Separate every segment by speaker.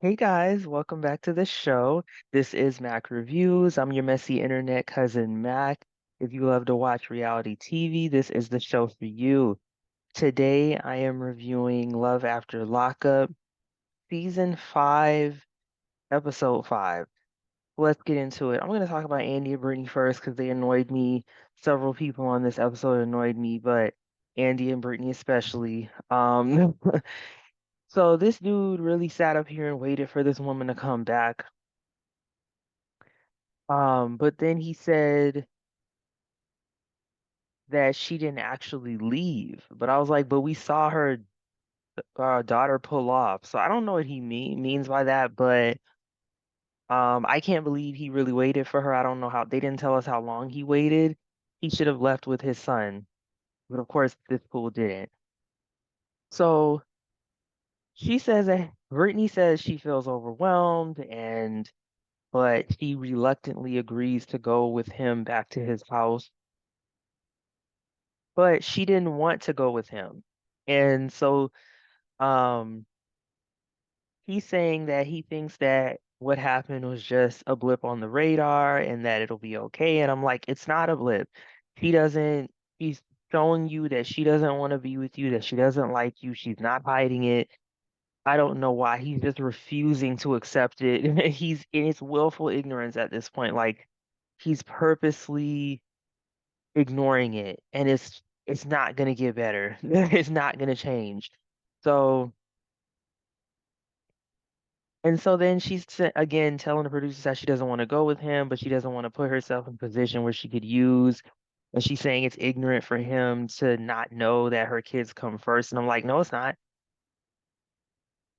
Speaker 1: Hey guys, welcome back to the show. This is Mac Reviews. I'm your messy internet cousin Mac. If you love to watch reality TV, this is the show for you. Today I am reviewing Love After Lockup, Season 5, Episode 5. Let's get into it. I'm going to talk about Andy and Brittany first because they annoyed me. Several people on this episode annoyed me, but Andy and Brittany especially. So this dude really sat up here and waited for this woman to come back. But then he said that she didn't actually leave. But I was like, but we saw her daughter pull off. So I don't know what he means by that, but I can't believe he really waited for her. I don't know how they didn't tell us how long he waited. He should have left with his son. But of course, this fool didn't. So she says that Brittany says she feels overwhelmed and but she reluctantly agrees to go with him back to his house. But she didn't want to go with him. And so um he's saying that he thinks that what happened was just a blip on the radar and that it'll be okay. And I'm like, it's not a blip. She doesn't, she's showing you that she doesn't want to be with you, that she doesn't like you. She's not hiding it. I don't know why. He's just refusing to accept it. He's in his willful ignorance at this point. Like he's purposely ignoring it and it's not gonna get better. It's not gonna change. So and so then she's again telling the producers that she doesn't want to go with him, but she doesn't want to put herself in a position where she could use. And she's saying it's ignorant for him to not know that her kids come first. And I'm like, no, it's not.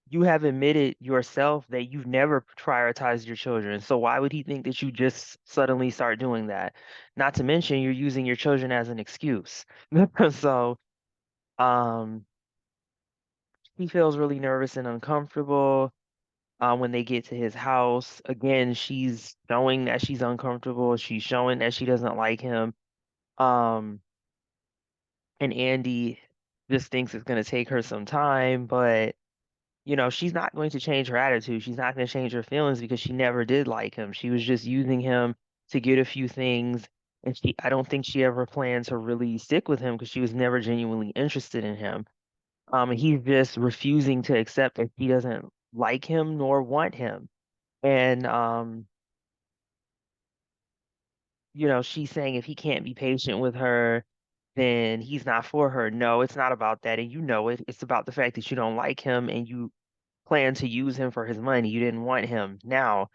Speaker 1: You have admitted yourself that you've never prioritized your children. So why would he think that you just suddenly start doing that? Not to mention you're using your children as an excuse. So um he feels really nervous and uncomfortable when they get to his house. Again, she's showing that she's uncomfortable. She's showing that she doesn't like him. Um, and Andy just thinks it's going to take her some time, but she's not going to change her attitude. She's not going to change her feelings because she never did like him. She was just using him to get a few things. And I don't think she ever planned to really stick with him because she was never genuinely interested in him. He's just refusing to accept that she doesn't like him nor want him. And she's saying if he can't be patient with her, then he's not for her. No, it's not about that. And you know it. It's about the fact that you don't like him and you plan to use him for his money. You didn't want him. Now,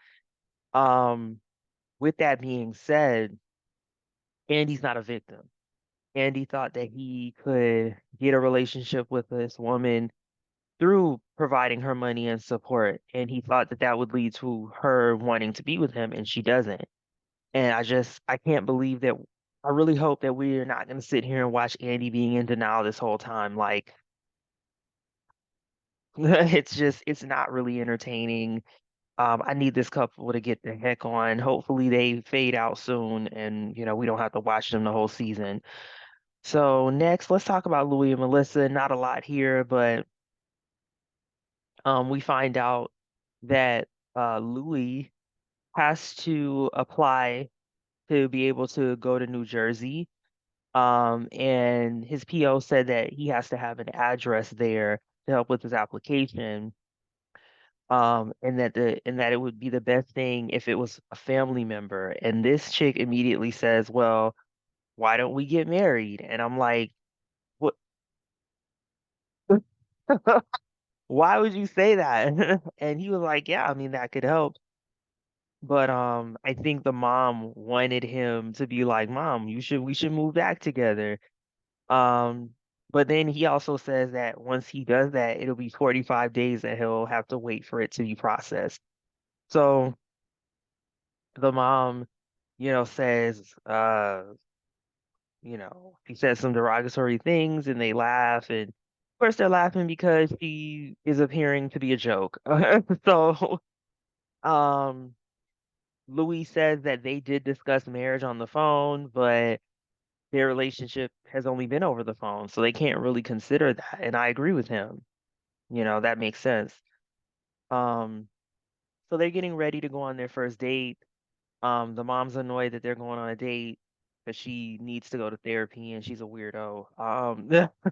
Speaker 1: um, with that being said, Andy's not a victim. Andy thought that he could get a relationship with this woman through providing her money and support. And he thought that that would lead to her wanting to be with him, and she doesn't. And I can't believe that. I really hope that we're not going to sit here and watch Andy being in denial this whole time. Like, it's not really entertaining. I need this couple to get the heck on. Hopefully they fade out soon and, we don't have to watch them the whole season. So next, let's talk about Louis and Melissa. Not a lot here, but we find out that Louis has to apply to be able to go to New Jersey. And his PO said that he has to have an address there to help with his application. And that it would be the best thing if it was a family member. And this chick immediately says, "Well, why don't we get married?" And I'm like, "What? Why would you say that?" And he was like, "Yeah, I mean that could help." But I think the mom wanted him to be like, "Mom, we should move back together." Um, but then he also says that once he does that, it'll be 45 days that he'll have to wait for it to be processed. So the mom, says, he says some derogatory things and they laugh. And of course, they're laughing because she is appearing to be a joke. So, um, Louis says that they did discuss marriage on the phone, but their relationship has only been over the phone. So they can't really consider that. And I agree with him. That makes sense. Um, So they're getting ready to go on their first date. The mom's annoyed that they're going on a date because she needs to go to therapy and she's a weirdo.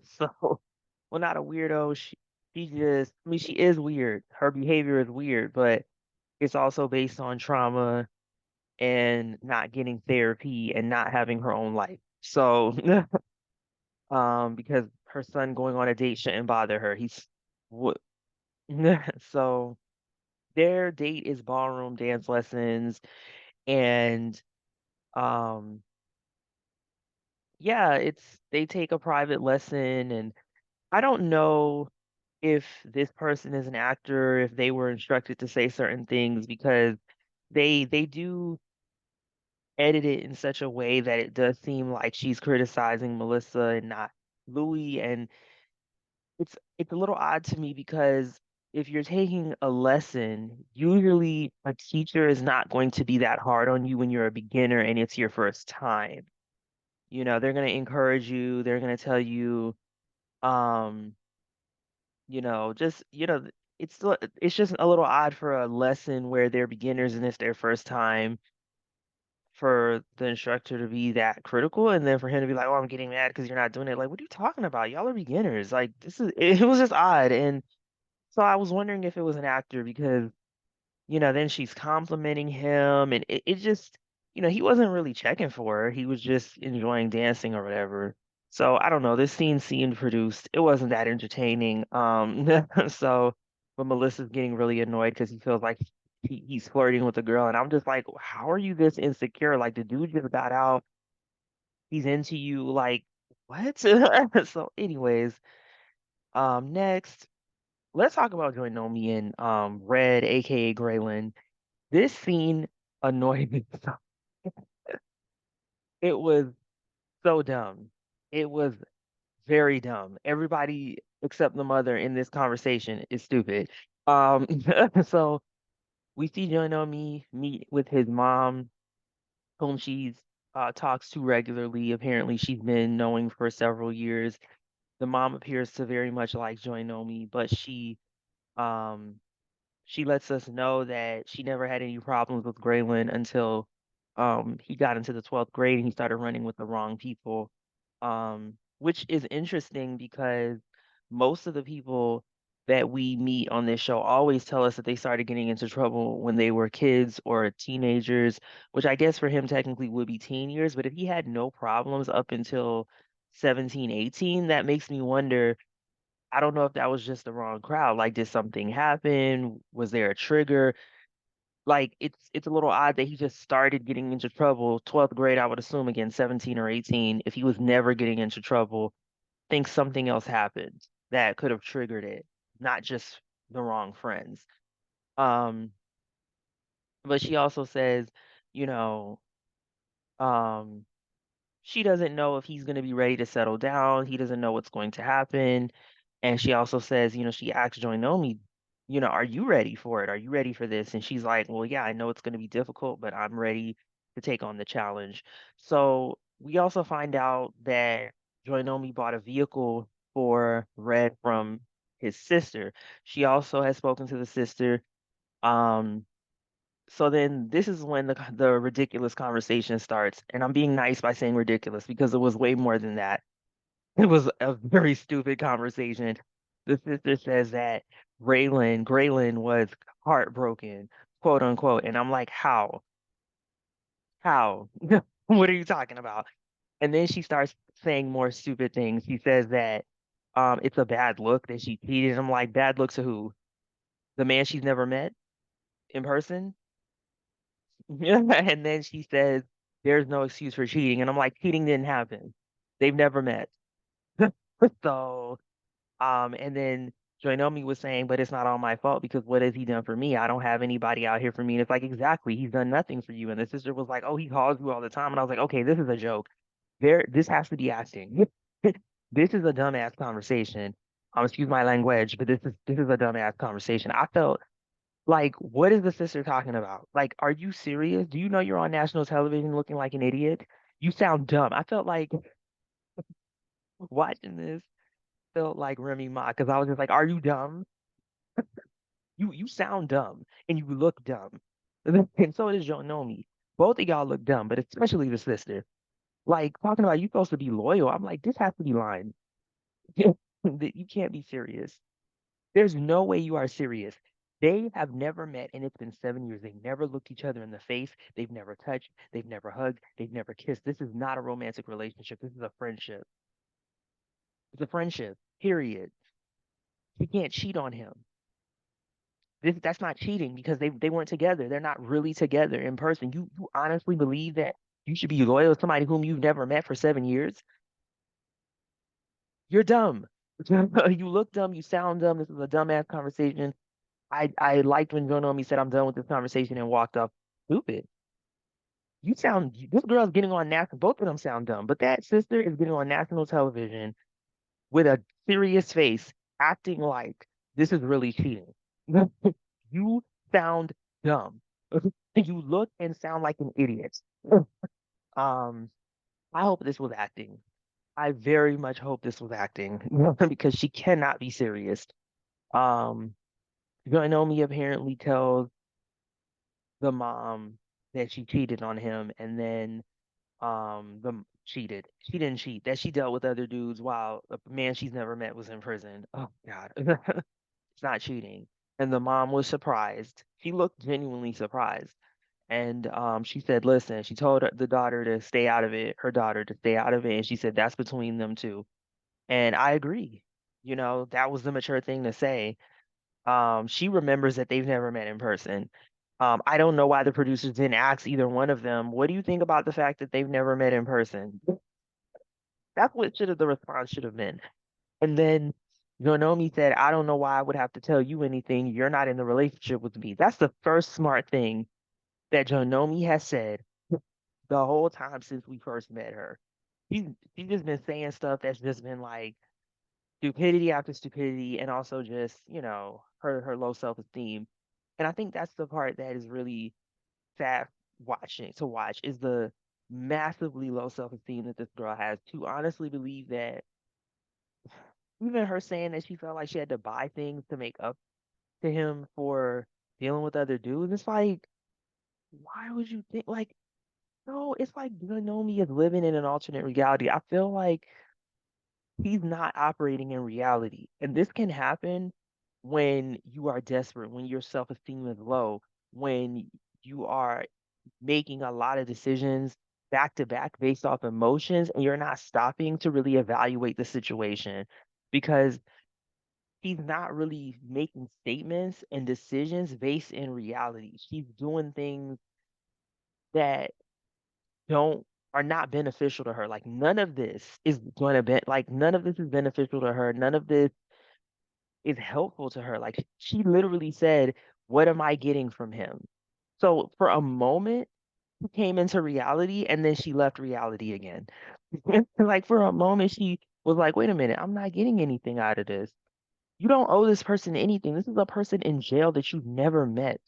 Speaker 1: So well, not a weirdo. She just, I mean, she is weird. Her behavior is weird, but it's also based on trauma and not getting therapy and not having her own life. So, because her son going on a date shouldn't bother her. What? So their date is ballroom dance lessons and um yeah, they take a private lesson and I don't know if this person is an actor, if they were instructed to say certain things because they do edit it in such a way that it does seem like she's criticizing Melissa and not Louis, and it's a little odd to me because if you're taking a lesson, usually a teacher is not going to be that hard on you when you're a beginner and it's your first time. You know, they're going to encourage you, they're going to tell you um just, it's just a little odd for a lesson where they're beginners and it's their first time for the instructor to be that critical and then for him to be like, "Oh, I'm getting mad because you're not doing it." Like, what are you talking about? Y'all are beginners. Like, it was just odd. And so I was wondering if it was an actor because then she's complimenting him and it just, he wasn't really checking for her. He was just enjoying dancing or whatever. So I don't know. This scene seemed produced. It wasn't that entertaining. So, but Melissa's getting really annoyed because he feels like he's flirting with the girl, and I'm just like, how are you this insecure? Like the dude just got out. He's into you. Like what? So, anyways, next, let's talk about Joy Nomi and Red, aka Graylin. This scene annoyed me. It was so dumb. It was very dumb. Everybody except the mother in this conversation is stupid. Um, so we see Jonomi meet with his mom, whom she's talks to regularly. Apparently, she's been knowing for several years. The mom appears to very much like Joinomi, but um she lets us know that she never had any problems with Graylin until he got into the 12th grade and he started running with the wrong people. Which is interesting because most of the people that we meet on this show always tell us that they started getting into trouble when they were kids or teenagers, which I guess for him technically would be teen years, but if he had no problems up until 17, 18, that makes me wonder. I don't know if that was just the wrong crowd. Like, did something happen? Was there a trigger? Like, it's a little odd that he just started getting into trouble. 12th grade, I would assume again, 17 or 18. If he was never getting into trouble, think something else happened that could have triggered it, not just the wrong friends. Um, but she also says, you know, um, she doesn't know if he's going to be ready to settle down. He doesn't know what's going to happen. And she also says, she asked Joinomi, are you ready for it? Are you ready for this? And she's like, well, yeah, I know it's going to be difficult, but I'm ready to take on the challenge. So we also find out that Joinomi bought a vehicle for Red from his sister. She also has spoken to the sister. Um, so then this is when the ridiculous conversation starts. And I'm being nice by saying ridiculous because it was way more than that. It was a very stupid conversation. The sister says that Graylin was heartbroken, quote unquote. And I'm like, how? How? What are you talking about? And then she starts saying more stupid things. She says that it's a bad look that she cheated. I'm like, bad look to who? The man she's never met in person? And then she says there's no excuse for cheating. And I'm like, cheating didn't happen. They've never met. So and then Joinomi was saying, but it's not all my fault because what has he done for me? I don't have anybody out here for me. And it's like, exactly, he's done nothing for you. And the sister was like, oh, he calls you all the time. And I was like, okay, this is a joke. This has to be acting. This is a dumbass conversation. Excuse my language, but this is a dumbass conversation. I felt like, what is the sister talking about? Like, are you serious? Do you know you're on national television looking like an idiot? You sound dumb. I felt like watching this felt like Remy Ma because I was just like, are you dumb? You sound dumb and you look dumb. And so does Jonomi. Both of y'all look dumb, but especially the sister. Like talking about you supposed to be loyal. I'm like, this has to be lying. That you can't be serious. There's no way you are serious. They have never met, and it's been 7 years. They've never looked each other in the face. They've never touched. They've never hugged. They've never kissed. This is not a romantic relationship. This is a friendship. It's a friendship. Period. She can't cheat on him. That's not cheating because they weren't together. They're not really together in person. You honestly believe that you should be loyal to somebody whom you've never met for 7 years? You're dumb. You look dumb. You sound dumb. This is a dumbass conversation. I liked when Jonomi said I'm done with this conversation and walked off. Stupid. This girl's getting on national. Both of them sound dumb, but that sister is getting on national television with a serious face, acting like this is really cheating. You sound dumb. You look and sound like an idiot. Um, I hope this was acting. I very much hope this was acting because she cannot be serious. Um, Naomi apparently tells the mom that she cheated on him, and then cheated. She didn't cheat. That she dealt with other dudes while a man she's never met was in prison. Oh God, it's not cheating. And the mom was surprised. She looked genuinely surprised. And she said, listen, she told the daughter to stay out of it, her daughter to stay out of it. And she said, that's between them two. And I agree. You know, that was the mature thing to say. She remembers that they've never met in person. I don't know why the producers didn't ask either one of them, what do you think about the fact that they've never met in person? That's what the response should have been. And then Yonomi said, I don't know why I would have to tell you anything. You're not in the relationship with me. That's the first smart thing that Jonomi has said the whole time since we first met her. She's just been saying stuff that's just been like stupidity after stupidity, and also just her low self esteem. And I think that's the part that is really sad watch is the massively low self esteem that this girl has. To honestly believe that even her saying that she felt like she had to buy things to make up to him for dealing with other dudes, it's like, why would you think like? No, it's like Nomi is living in an alternate reality. I feel like he's not operating in reality. And this can happen when you are desperate, when your self-esteem is low, when you are making a lot of decisions back to back based off emotions and you're not stopping to really evaluate the situation because he's not really making statements and decisions based in reality. She's doing things that don't are not beneficial to her. Like none of this is going to be like none of this is beneficial to her. None of this is helpful to her. Like she literally said, "What am I getting from him?" So for a moment, she came into reality and then she left reality again. Like for a moment, she was like, "Wait a minute, I'm not getting anything out of this. You don't owe this person anything. This is a person in jail that you've never met,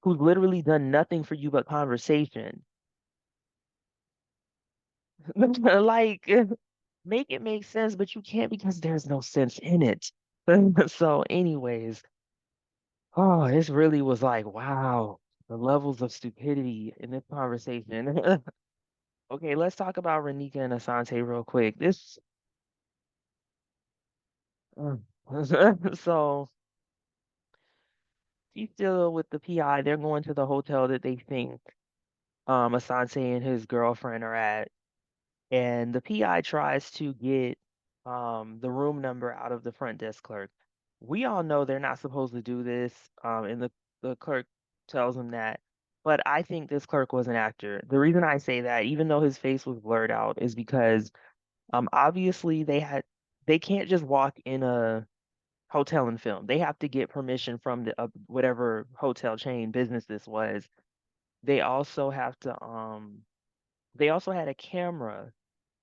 Speaker 1: who's literally done nothing for you but conversation." Like make it make sense, but you can't because there's no sense in it. So, anyways, oh, this really was like, wow, the levels of stupidity in this conversation. Okay, let's talk about Renika and Asante real quick. Mm. So she's still with the PI. They're going to the hotel that they think Asante and his girlfriend are at. And the PI tries to get the room number out of the front desk clerk. We all know they're not supposed to do this, and the clerk tells him that. But I think this clerk was an actor. The reason I say that, even though his face was blurred out, is because obviously they can't just walk in a hotel and film. They have to get permission from the whatever hotel chain business this was. They also have to they also had a camera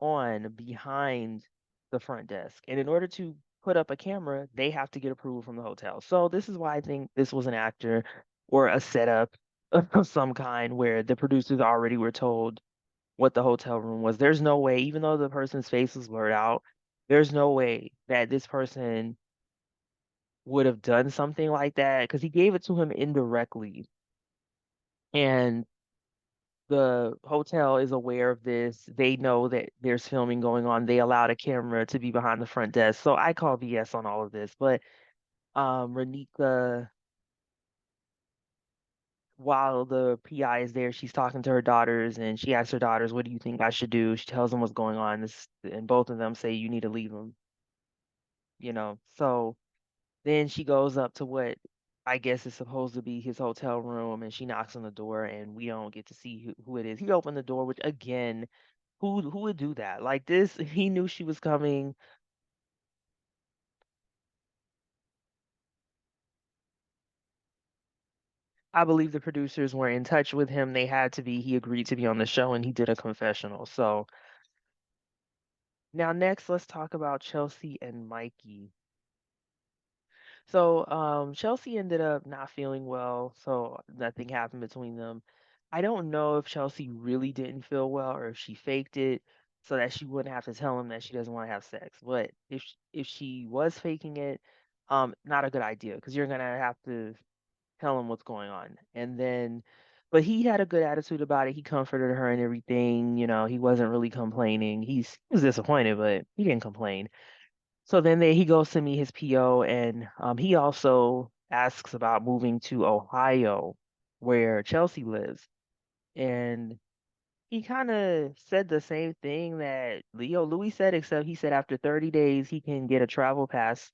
Speaker 1: on behind the front desk. And in order to put up a camera, they have to get approval from the hotel. So this is why I think this was an actor or a setup of some kind where the producers already were told what the hotel room was. There's no way, even though the person's face was blurred out, there's no way that this person would have done something like that because he gave it to him indirectly, and the hotel is aware of this. They know that there's filming going on. They allowed a camera to be behind the front desk. So I call BS on all of this. But Renika, while the PI is there, she's talking to her daughters and she asks her daughters, "What do you think I should do?" She tells them what's going on. And both of them say, "You need to leave them," you know. So then she goes up to what I guess is supposed to be his hotel room and she knocks on the door and we don't get to see who it is. He opened the door, which again, who would do that? Like this, he knew she was coming. I believe the producers were in touch with him. They had to be. He agreed to be on the show and he did a confessional. So now next let's talk about Chelsea and Mikey. So Chelsea ended up not feeling well, so nothing happened between them. I don't know if Chelsea really didn't feel well or if she faked it so that she wouldn't have to tell him that she doesn't want to have sex. But if she was faking it, not a good idea because you're gonna have to tell him what's going on. And then, but he had a good attitude about it. He comforted her and everything. You know, he wasn't really complaining. He was disappointed, but he didn't complain. So then he goes to meet his PO, and he also asks about moving to Ohio, where Chelsea lives. And he kind of said the same thing that Leo Louis said, except he said after 30 days he can get a travel pass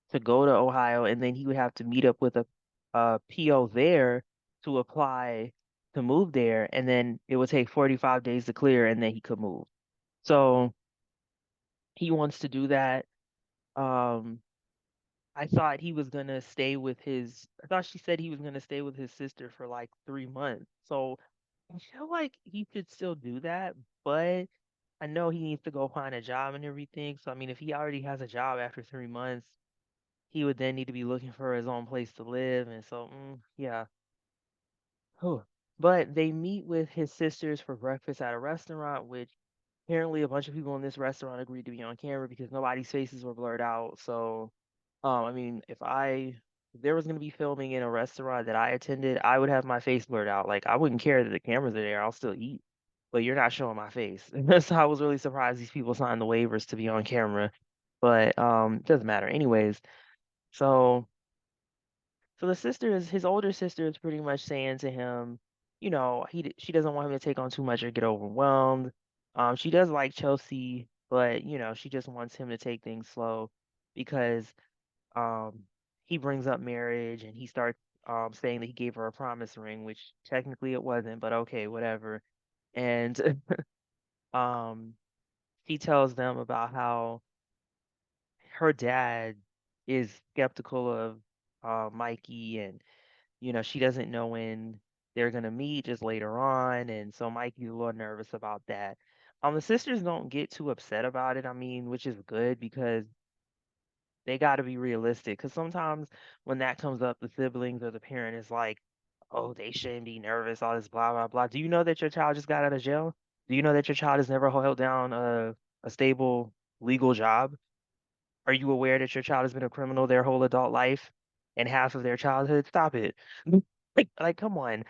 Speaker 1: to go to Ohio, and then he would have to meet up with a PO there to apply to move there, and then it would take 45 days to clear, and then he could move. So he wants to do that. Um, I thought he was gonna stay with his. I thought she said he was gonna stay with his sister for like 3 months. So I feel like he could still do that, but I know he needs to go find a job and everything. So I mean, if he already has a job after 3 months, he would then need to be looking for his own place to live. And so, yeah. Whew. But they meet with his sisters for breakfast at a restaurant, which apparently a bunch of people in this restaurant agreed to be on camera because nobody's faces were blurred out. So, I mean, if there was gonna be filming in a restaurant that I attended, I would have my face blurred out. Like I wouldn't care that the cameras are there. I'll still eat, but you're not showing my face. So I was really surprised these people signed the waivers to be on camera. But it doesn't matter. Anyways, so so the sister is his older sister is pretty much saying to him, she doesn't want him to take on too much or get overwhelmed. She does like Chelsea, but she just wants him to take things slow because um he brings up marriage and he starts saying that he gave her a promise ring, which technically it wasn't, but okay, whatever. And um he tells them about how her dad is skeptical of Mikey, and she doesn't know when they're gonna meet, just later on, and so Mikey's a little nervous about that. The sisters don't get too upset about it, I mean, which is good because they got to be realistic. Because sometimes when that comes up, the siblings or the parent is like, "Oh, they shouldn't be nervous," all this blah blah blah. Do you know that your child just got out of jail? Do you know that your child has never held down a stable legal job? Are you aware that your child has been a criminal their whole adult life and half of their childhood? Stop it. Like, come on.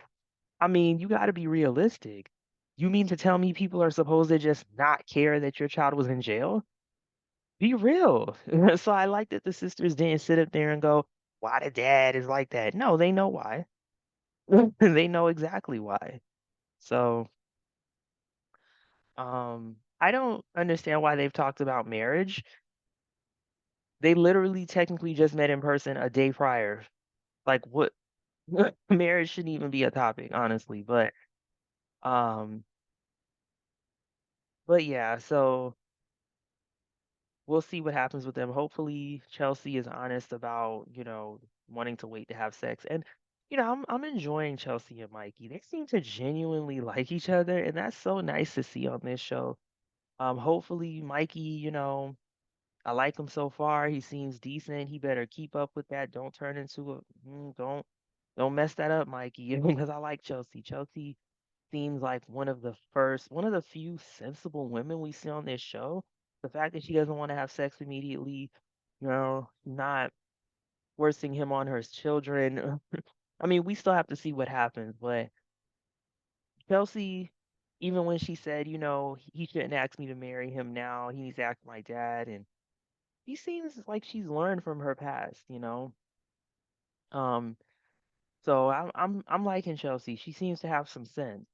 Speaker 1: I mean, you got to be realistic. You mean to tell me people are supposed to just not care that your child was in jail? Be real. So I like that the sisters didn't sit up there and go, why the dad is like that. No, they know why. They know exactly why. So, I don't understand why they've talked about marriage. They literally technically just met in person a day prior. Like what marriage shouldn't even be a topic, honestly. Um, but yeah, so we'll see what happens with them. Hopefully, Chelsea is honest about, wanting to wait to have sex. And, I'm enjoying Chelsea and Mikey. They seem to genuinely like each other, and that's so nice to see on this show. Hopefully, Mikey, I like him so far. He seems decent. He better keep up with that. Don't turn into don't mess that up, Mikey, because I like Chelsea. Chelsea seems like one of the few sensible women we see on this show. The fact that she doesn't want to have sex immediately, not forcing him on her children. I mean, we still have to see what happens, but Chelsea, even when she said, he shouldn't ask me to marry him now, he needs to ask my dad, and he seems like she's learned from her past. Um, so I'm liking Chelsea. She seems to have some sense.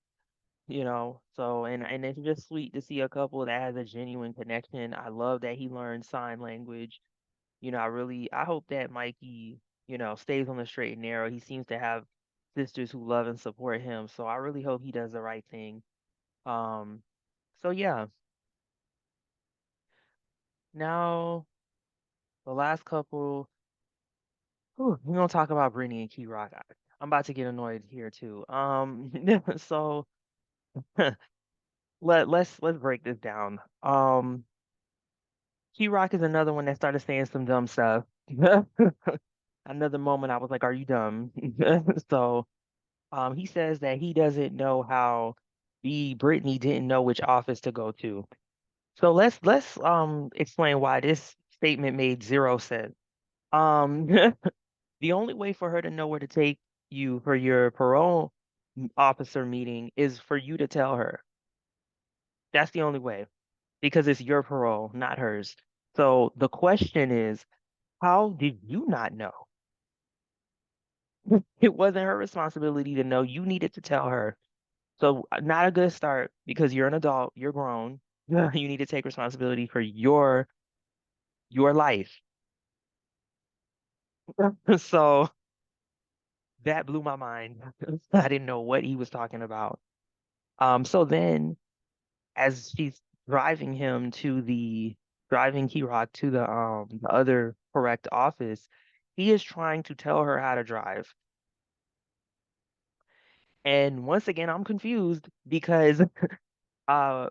Speaker 1: So and it's just sweet to see a couple that has a genuine connection. I love that he learned sign language. I hope that Mikey, stays on the straight and narrow. He seems to have sisters who love and support him, so I really hope he does the right thing. Um, so yeah, now the last couple, we're gonna talk about Brittany and Key Rock. I'm about to get annoyed here too. So let's break this down. Key Rock is another one that started saying some dumb stuff. Another moment I was like, "Are you dumb?" So, he says that he doesn't know how the Brittany didn't know which office to go to. So let's explain why this statement made zero sense. Um, the only way for her to know where to take you for your parole officer meeting is for you to tell her. That's the only way because it's your parole, not hers. So the question is, how did you not know? It wasn't her responsibility to know. You needed to tell her. So not a good start because you're an adult, you're grown. You need to take responsibility for your life. So that blew my mind. I didn't know what he was talking about. So then as she's driving Kirok to the other correct office, he is trying to tell her how to drive. And once again, I'm confused because uh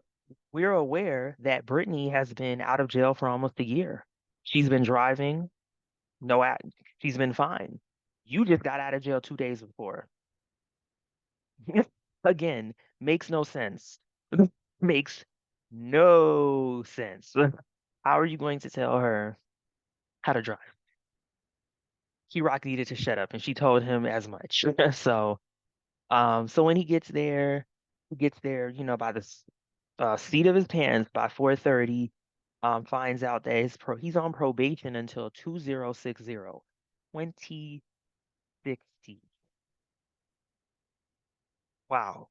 Speaker 1: we're aware that Brittany has been out of jail for almost a year. She's been driving, no act, she's been fine. You just got out of jail 2 days before. Again, makes no sense. Makes no sense. How are you going to tell her how to drive? Rock needed to shut up, and she told him as much. So when he gets there, by the seat of his pants by 4:30. Finds out that he's on probation until 2060, 2060. Wow.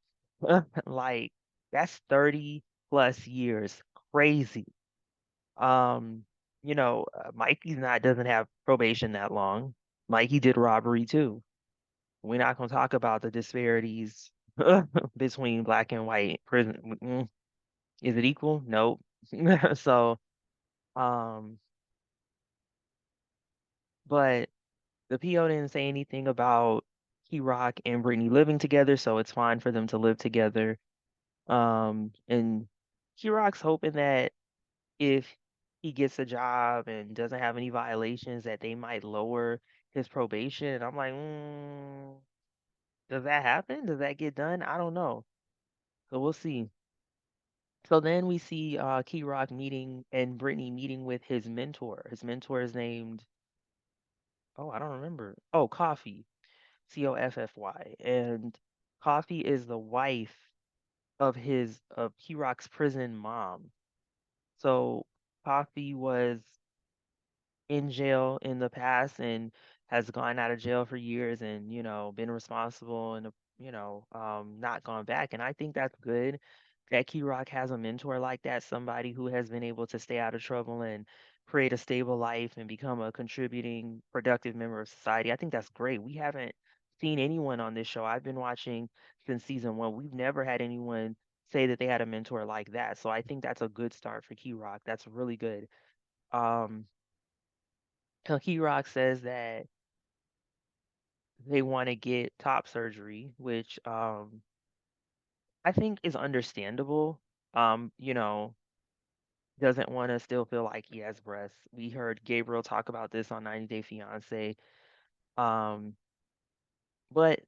Speaker 1: Like that's 30 plus years. Crazy. Um, Mikey's not doesn't have probation that long. Mikey did robbery too. We're not gonna talk about the disparities between black and white prison. Is it equal? Nope. So, um, but the PO didn't say anything about Key Rock and Brittany living together, so it's fine for them to live together. And Key Rock's hoping that if he gets a job and doesn't have any violations, that they might lower his probation. And I'm like, does that happen? Does that get done? I don't know. So we'll see. So then we see Key Rock meeting and Brittany meeting with his mentor. His mentor is named, oh, I don't remember. Oh, Coffee. Coffy. And Coffee is the wife of Kirok's prison mom. So Coffee was in jail in the past and has gone out of jail for years and been responsible and not gone back. And I think that's good that Key Rock has a mentor like that, somebody who has been able to stay out of trouble and create a stable life and become a contributing productive member of society. I think that's great. We haven't seen anyone on this show. I've been watching since season one. We've never had anyone say that they had a mentor like that. So I think that's a good start for Key Rock. That's really good. um Key Rock says that they want to get top surgery, which I think is understandable. Doesn't want to still feel like he has breasts. We heard Gabriel talk about this on 90 Day Fiance. Um, but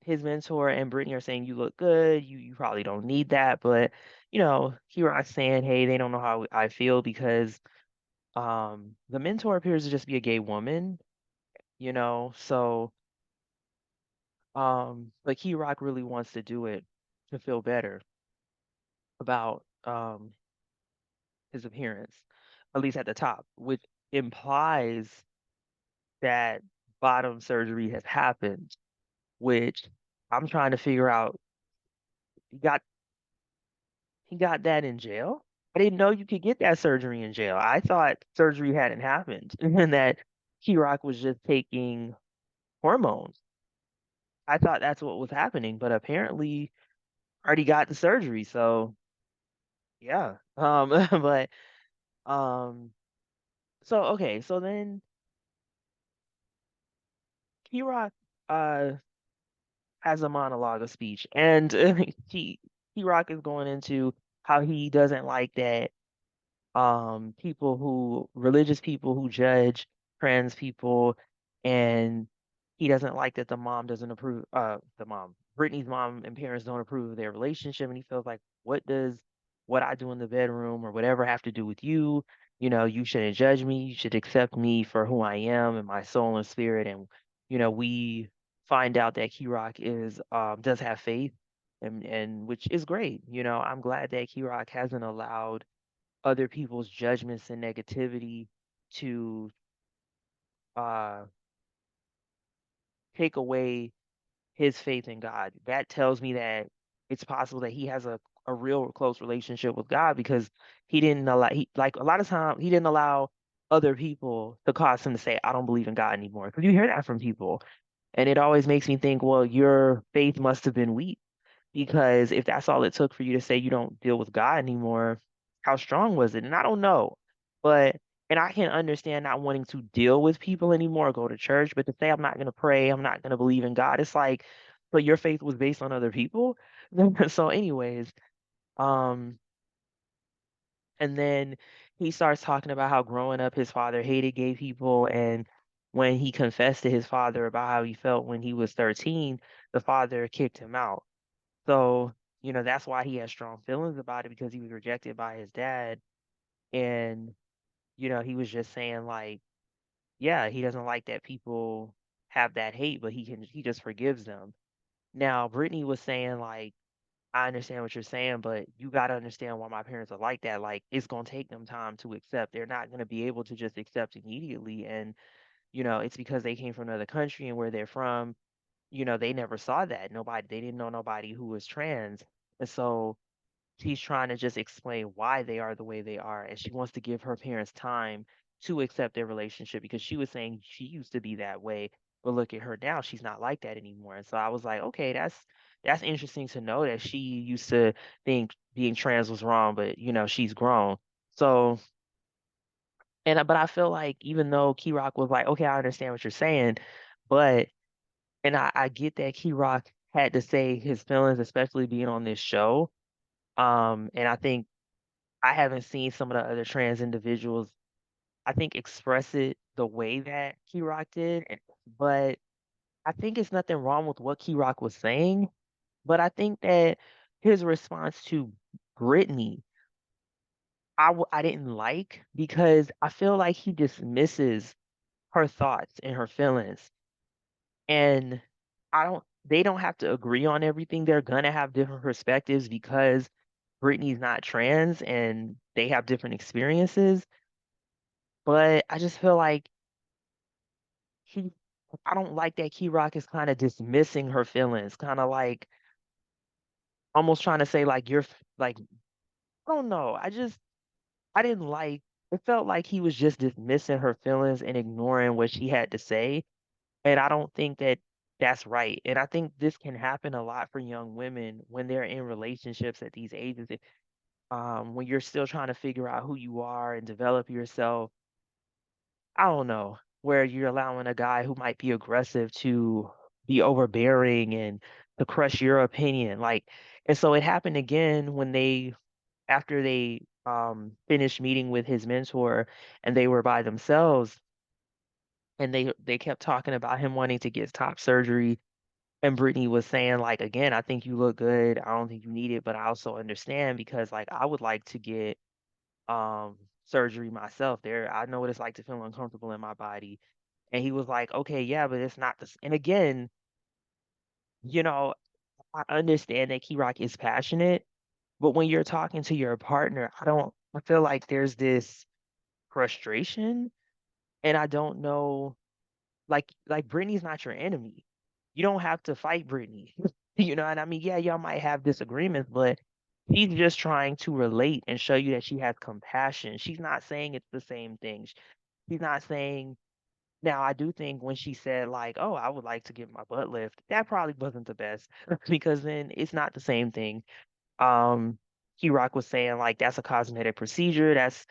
Speaker 1: his mentor and Brittany are saying you look good. You probably don't need that, but Key Rock's saying, hey, they don't know how I feel because the mentor appears to just be a gay woman. you know? So, but Key Rock really wants to do it to feel better about his appearance, at least at the top, which implies that bottom surgery has happened, which I'm trying to figure out. He got he got that in jail? I didn't know you could get that surgery in jail. I thought surgery hadn't happened and that Key Rock was just taking hormones. I thought that's what was happening, but apparently already got the surgery. So yeah. But um, so okay, so then Key Rock uh has a monologue of speech, and Key Rock is going into how he doesn't like that people who religious people who judge trans people, and he doesn't like that the mom doesn't approve the mom Brittany's mom and parents don't approve of their relationship, and he feels like, what does what I do in the bedroom or whatever have to do with you? You know, you shouldn't judge me, you should accept me for who I am and my soul and spirit. And we find out that Key Rock is does have faith, and which is great. I'm glad that Key Rock hasn't allowed other people's judgments and negativity to uh take away his faith in God. That tells me that it's possible that he has a real close relationship with God, because he didn't allow he like a lot of time he didn't allow other people to cause him to say, I don't believe in God anymore. Because you hear that from people. And it always makes me think, well, your faith must have been weak, because if that's all it took for you to say you don't deal with God anymore, how strong was it? And I don't know. But and I can understand not wanting to deal with people anymore, go to church, but to say I'm not gonna pray, I'm not gonna believe in God, it's like, but your faith was based on other people. So anyways, um, and then he starts talking about how growing up his father hated gay people, and when he confessed to his father about how he felt when he was 13, the father kicked him out. So, that's why he has strong feelings about it, because he was rejected by his dad. And, he was just saying, like, yeah, he doesn't like that people have that hate, but he just forgives them. Now, Brittany was saying, like, I understand what you're saying, but you got to understand why my parents are like that. Like, it's going to take them time to accept. They're not going to be able to just accept immediately. And, it's because they came from another country, and where they're from, they never saw that. They didn't know nobody who was trans. And so she's trying to just explain why they are the way they are. And she wants to give her parents time to accept their relationship, because she was saying she used to be that way. But look at her now, she's not like that anymore. And so I was like, okay, that's interesting to know that she used to think being trans was wrong, but she's grown. So but I feel like, even though Key Rock was like, okay, I understand what you're saying, but and I get that Key Rock had to say his feelings, especially being on this show. And I think I haven't seen some of the other trans individuals, I think, express it the way that Key Rock did. But I think it's nothing wrong with what Key Rock was saying. But I think that his response to Britney, I didn't like, because I feel like he dismisses her thoughts and her feelings. And they don't have to agree on everything. They're gonna have different perspectives, because Britney's not trans and they have different experiences. But I just feel like he I don't like that Key Rock is kind of dismissing her feelings, kind of like almost trying to say, like, like, I don't know. I didn't like it. Felt like he was just dismissing her feelings and ignoring what she had to say. And I don't think that that's right. And I think this can happen a lot for young women when they're in relationships at these ages. When you're still trying to figure out who you are and develop yourself, I don't know, where you're allowing a guy who might be aggressive to be overbearing and to crush your opinion. Like, and so it happened again when after they finished meeting with his mentor, and they were by themselves, and they kept talking about him wanting to get top surgery. And Brittany was saying, like, again, I think you look good. I don't think you need it, but I also understand, because, like, I would like to get surgery myself. I know what it's like to feel uncomfortable in my body. And he was like, okay, yeah, but it's not this. And again, you know, I understand that Key Rock is passionate, but when you're talking to your partner, I feel like there's this frustration, and I don't know, like Brittany's not your enemy. You don't have to fight Brittany. You know what I mean? Yeah, y'all might have disagreements, but she's just trying to relate and show you that she has compassion. She's not saying it's the same thing. She's not saying, now I do think when she said like, "Oh, I would like to get my butt lift," that probably wasn't the best because then it's not the same thing. Um, Key Rock was saying like that's a cosmetic procedure. That's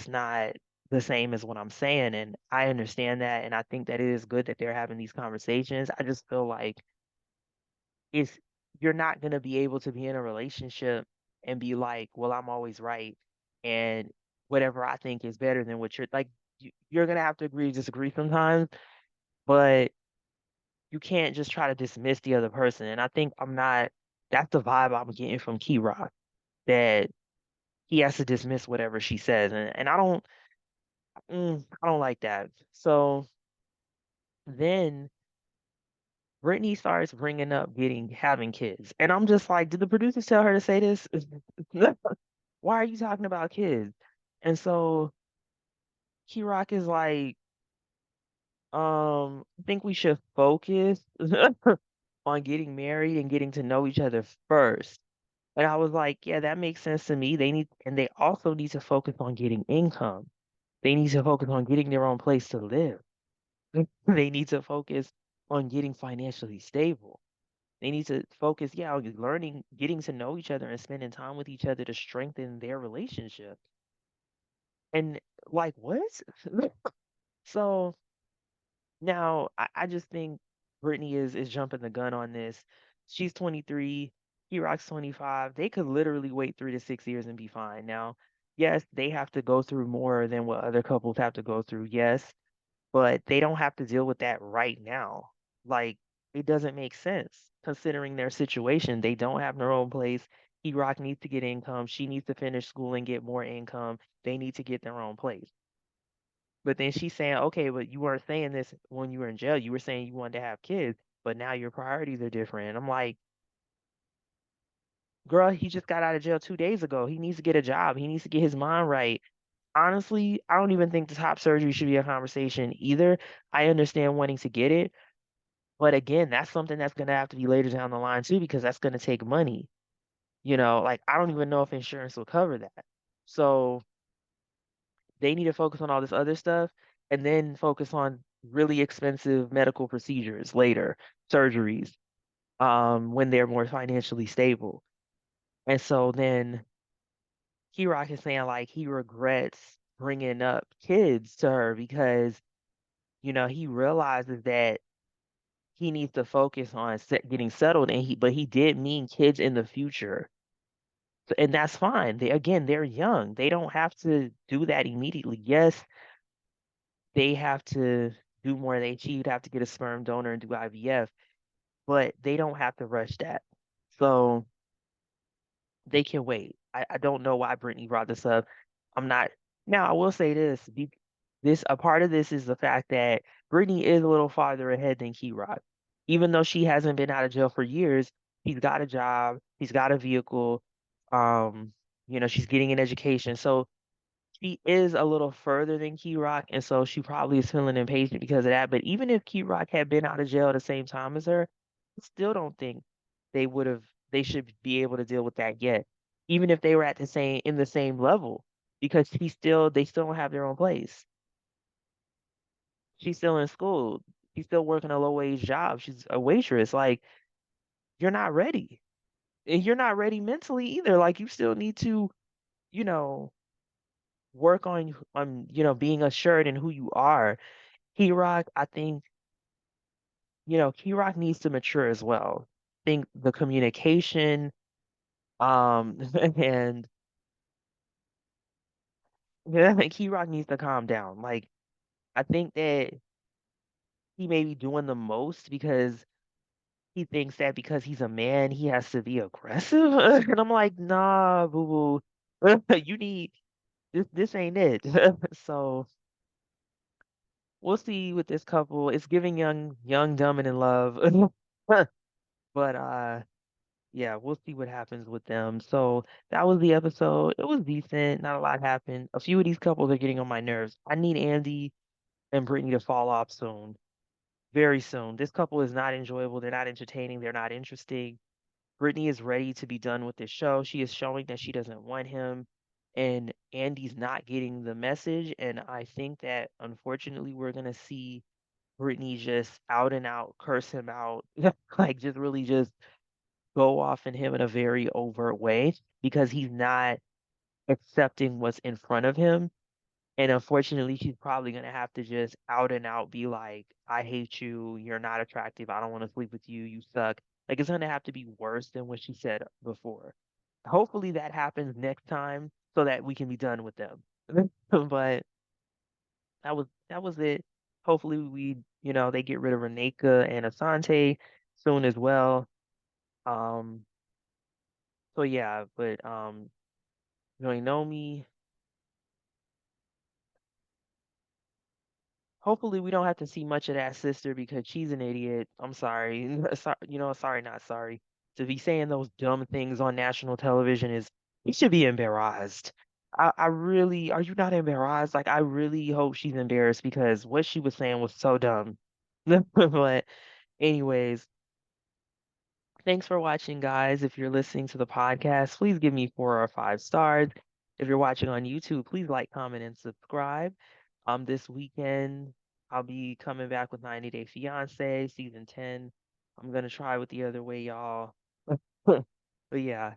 Speaker 1: not the same as what I'm saying, and I understand that, and I think that it is good that they're having these conversations. I just feel like it's you're not gonna be able to be in a relationship and be like, "Well, I'm always right," and whatever I think is better than what you're like. You're gonna have to agree to disagree sometimes, but you can't just try to dismiss the other person. And I think I'm not. That's the vibe I'm getting from Key Rock, that he has to dismiss whatever she says, and I don't like that. So then Brittany starts bringing up getting having kids, and I'm just like, did the producers tell her to say this? Why are you talking about kids? And so Key Rock is like, I think we should focus on getting married and getting to know each other first. And I was like, yeah, that makes sense to me. They also need to focus on getting income. They need to focus on getting their own place to live. They need to focus on getting financially stable. They need to focus, yeah, on learning, getting to know each other and spending time with each other to strengthen their relationship. And like, what? So now I just think Brittany is jumping the gun on this. She's 23, he rocks 25. They could literally wait 3 to 6 years and be fine. Now, yes, they have to go through more than what other couples have to go through. Yes, but they don't have to deal with that right now. Like, it doesn't make sense considering their situation. They don't have their own place. E-Rock needs to get income. She needs to finish school and get more income. They need to get their own place. But then she's saying, okay, but you weren't saying this when you were in jail. You were saying you wanted to have kids, but now your priorities are different. And I'm like, girl, he just got out of jail 2 days ago. He needs to get a job. He needs to get his mind right. Honestly, I don't even think the top surgery should be a conversation either. I understand wanting to get it, but again, that's something that's gonna have to be later down the line too, because that's gonna take money. Like I don't even know if insurance will cover that. So they need to focus on all this other stuff and then focus on really expensive medical procedures later, surgeries, when they're more financially stable. And so then Rock is saying like he regrets bringing up kids to her because, he realizes that he needs to focus on getting settled, but he did mean kids in the future. And that's fine. They're young. They don't have to do that immediately. Yes, they have to do more. She'd have to get a sperm donor and do IVF, but they don't have to rush that. So they can wait. I don't know why Brittany brought this up. I'm not now. I will say this: this a part of this is the fact that Brittany is a little farther ahead than Key Rock, even though she hasn't been out of jail for years. He's got a job. He's got a vehicle. Um, she's getting an education. So she is a little further than Key Rock, and so she probably is feeling impatient because of that. But even if Key Rock had been out of jail at the same time as her, I still don't think they would have they should be able to deal with that yet. Even if they were at the same level, because they still don't have their own place. She's still in school. She's still working a low wage job. She's a waitress. Like, you're not ready. And you're not ready mentally either. Like, you still need to, you know, work on being assured in who you are. Key Rock, I think, Key Rock needs to mature as well. I think the communication, and yeah, Key Rock needs to calm down. Like, I think that he may be doing the most because he thinks that because he's a man, he has to be aggressive. And I'm like, nah, boo boo. You need this ain't it. So we'll see with this couple. It's giving young, dumb, and in love. But yeah, we'll see what happens with them. So that was the episode. It was decent. Not a lot happened. A few of these couples are getting on my nerves. I need Andy and Brittany to fall off soon. Very soon. This couple is not enjoyable. They're not entertaining. They're not interesting. Brittany is ready to be done with this show. She is showing that she doesn't want him, and Andy's not getting the message. And I think that unfortunately, we're gonna see Brittany just out and out curse him out, like just really just go off in him in a very overt way because he's not accepting what's in front of him. And unfortunately, she's probably gonna have to just out and out be like, I hate you, you're not attractive, I don't want to sleep with you, you suck. Like it's gonna have to be worse than what she said before. Hopefully that happens next time so that we can be done with them. But that was it. Hopefully they get rid of Reneka and Asante soon as well. Um, so yeah, but you know me. Hopefully, we don't have to see much of that sister because she's an idiot. I'm sorry. Sorry, not sorry. To be saying those dumb things on national television is, you should be embarrassed. I really, are you not embarrassed? Like, I really hope she's embarrassed because what she was saying was so dumb. But, anyways, thanks for watching, guys. If you're listening to the podcast, please give me 4 or 5 stars. If you're watching on YouTube, please like, comment, and subscribe. This weekend I'll be coming back with 90 Day Fiance season 10. I'm gonna try with the other way, y'all. But yeah,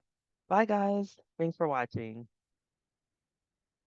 Speaker 1: bye guys. Thanks for watching.